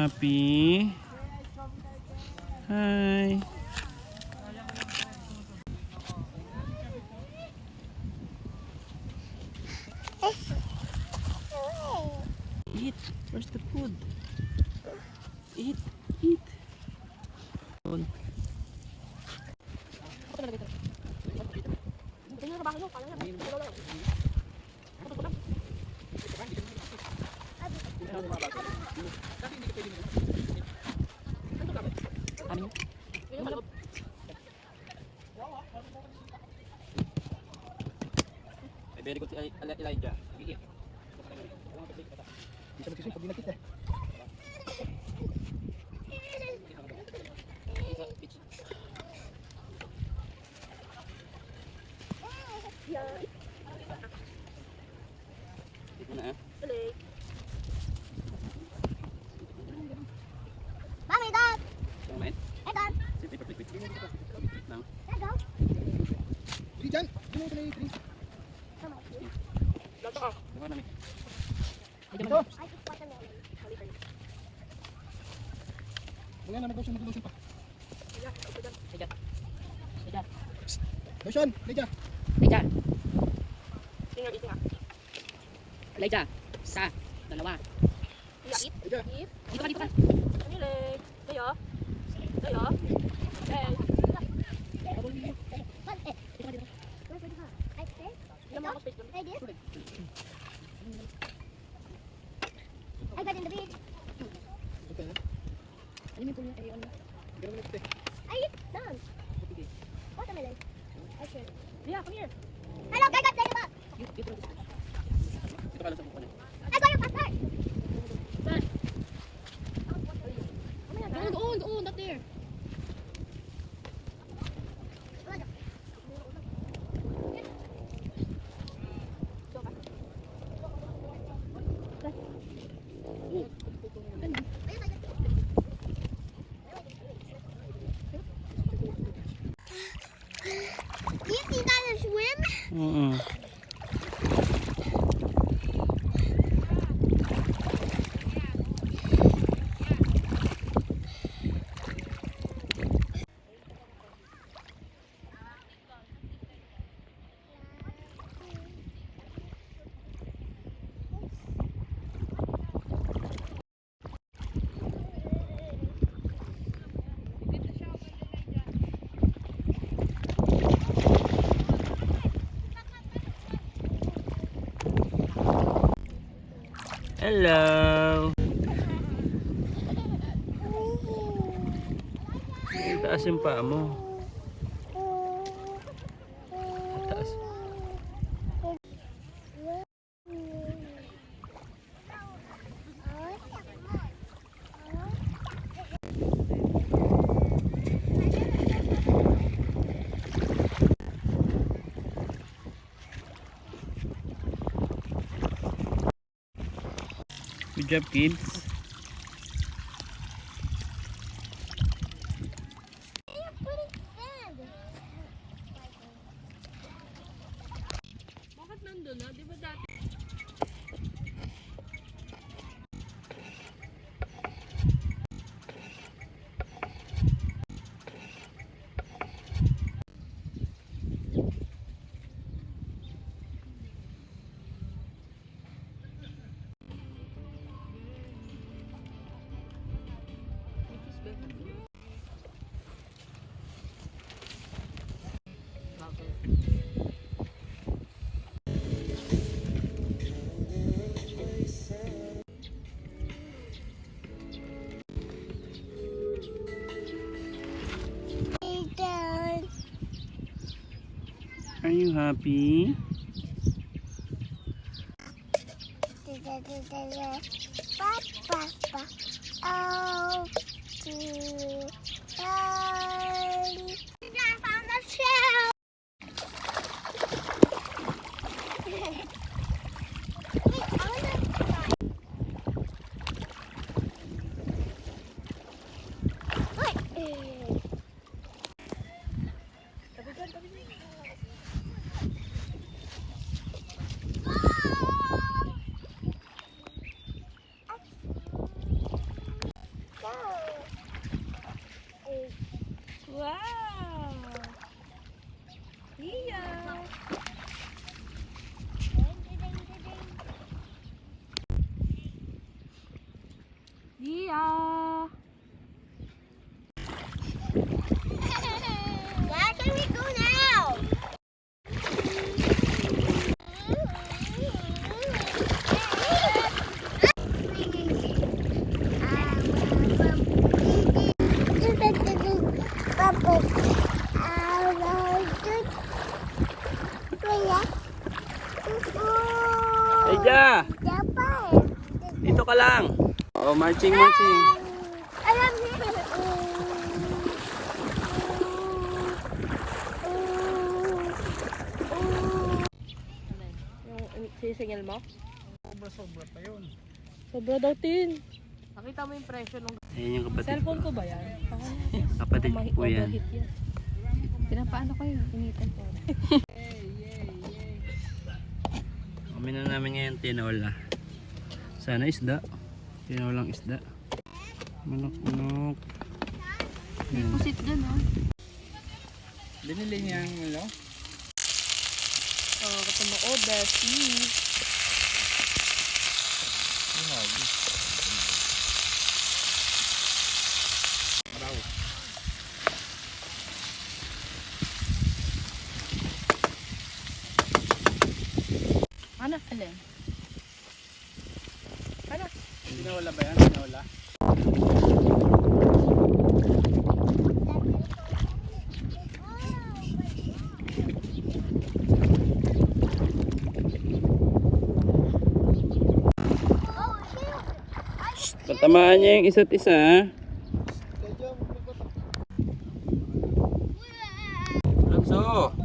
happy? Hi. Eat. Where's the food? Eat. Eat. Very good si Elijah. Hindi siya magsising pag dinakit eh. Dito na eh. Mami, Dad! Kumain? Hey, Dad! Sit, wait. Now. Let's go! Di dyan! Di mo ito na i-drink. Diba namin? Ito! I just watermelon. Wala na mag-lotion pa. Elijah. Lotion! Leja! Elijah. Isa. Dalawa. Leja! Dito ka. I got in the beach. Okay na? Ano yung punya? Ano? Ganun ulit eh. I eat none. Watermelon. I should. Yeah, come here. Hello, I got the box. You throw this. Ito ka lang sa bukuan eh. I got your passport. Saan? Oh my God. Doon, not there. Do you think I can swim? Hello. Taas yung paa mo. Taas. Good job, kids. Bakit nandun na? Di ba dati? Are you happy? Papa. Oh, Daddy. I found the shell. Wow! Iya! Iya! Where can we go now? Eja! Dito ka lang. Oh, marching. Yung sisingil mo? Sobra pa yun. Sobra daw, tin. Nakita mo yung presyo ng Ayan yung kapatid cellphone ko. ko ba yan? Kapatid ko po yan. Overheat yan. Pinapaano ko yun? Initan ko. Kami na namin ngayon tinola. Sana isda. Tinolang isda. Manok. May pusit dun, oh. Binili niya ang ano? Oh, kasi mo order, please. Ano? Alin? Ano? Tinola ba yan? Tinola? Patamaan niya yung isa't isa, ha? Lanso!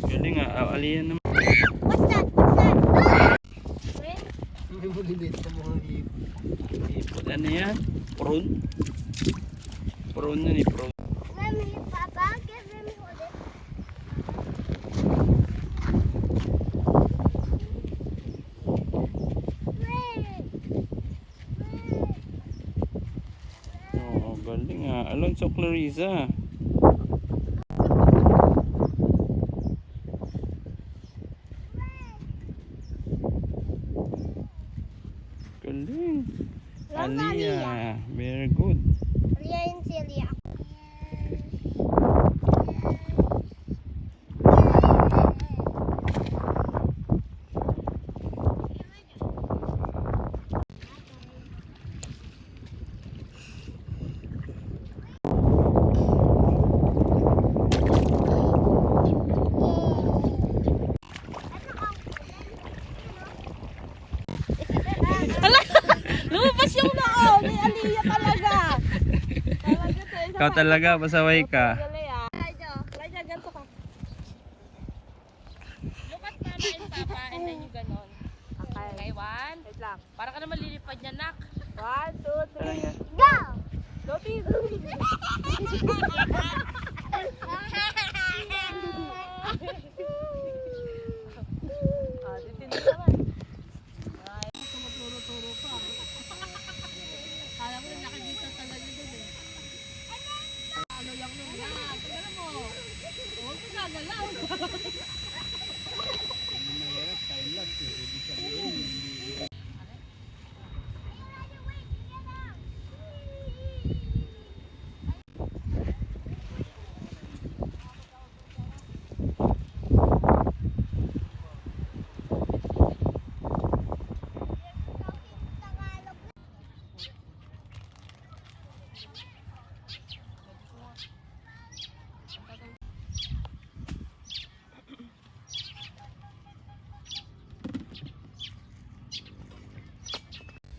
Galing nga, aliyan naman. May bulilit sa mga Ipot, ano yan? Prawn? Prawn yun, prawn. Mommy, Papa, give me hold it. Oo, galing nga. Alonso Clarissa. Galing. Alia. Very good. Ria and Celia. Lumabas yung noo ni Aliyah talaga. Ikaw talaga, pasaway ka. Elijah, ganito ka. Look at mama and papa and then you ganon. Okay. Okay, one. Wait lang. Para ka na malilipad niya, nak. 1, 2, 3. Go! Go, Pete! Titin naman. Tumuturo-turo pa. Kala mo na nakikita talaga dun eh. Ano lang nun yan? Tingnan mo. Huwag mo gagalaw. mahirap, time lapse. Ibig sabihin, hindi.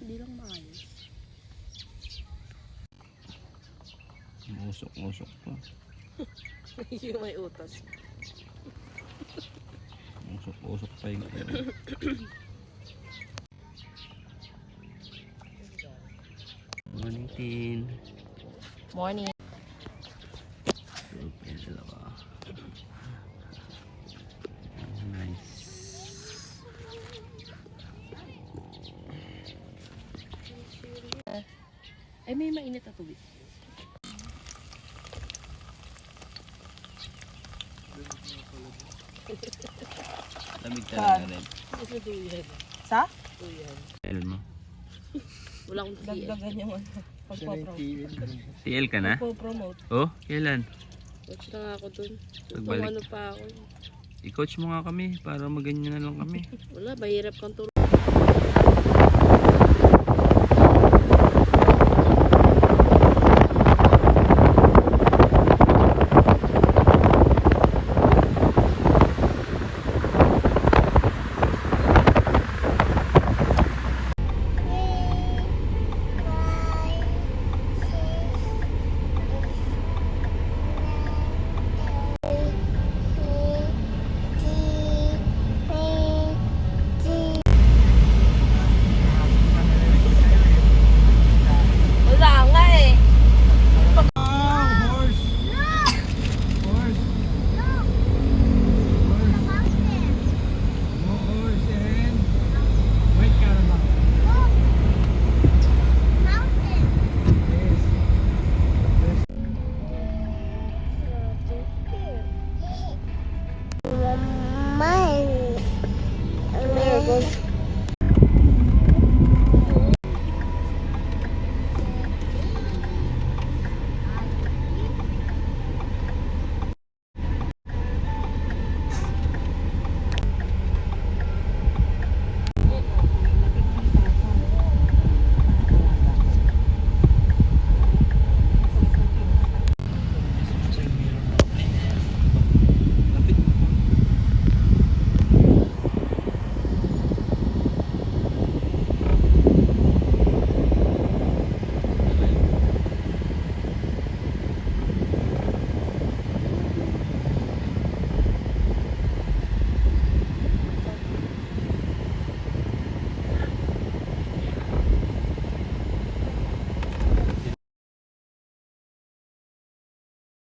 Hindi lang maayos. Usok pa. Yung may utos. Usok pa yung Morning, Tin. Morning. Yan sila ba? Nice. Ay, may mainit na tubig. Lamig talaga rin. Gusto duyan. Sa? Duyan. TL mo. Wala akong TL. Dagdagan yung ano. Siya na yung TL. TL ka na? Pagpo-promote. Oh, kailan? Coach na nga ako dun. Pagbalik. Ano pa ako. I-coach mo nga kami para maganyan na lang kami. Wala, mahirap kang turo. Wala nga eh. Horse! Horse! No horse and white caravan. Yes. Mine.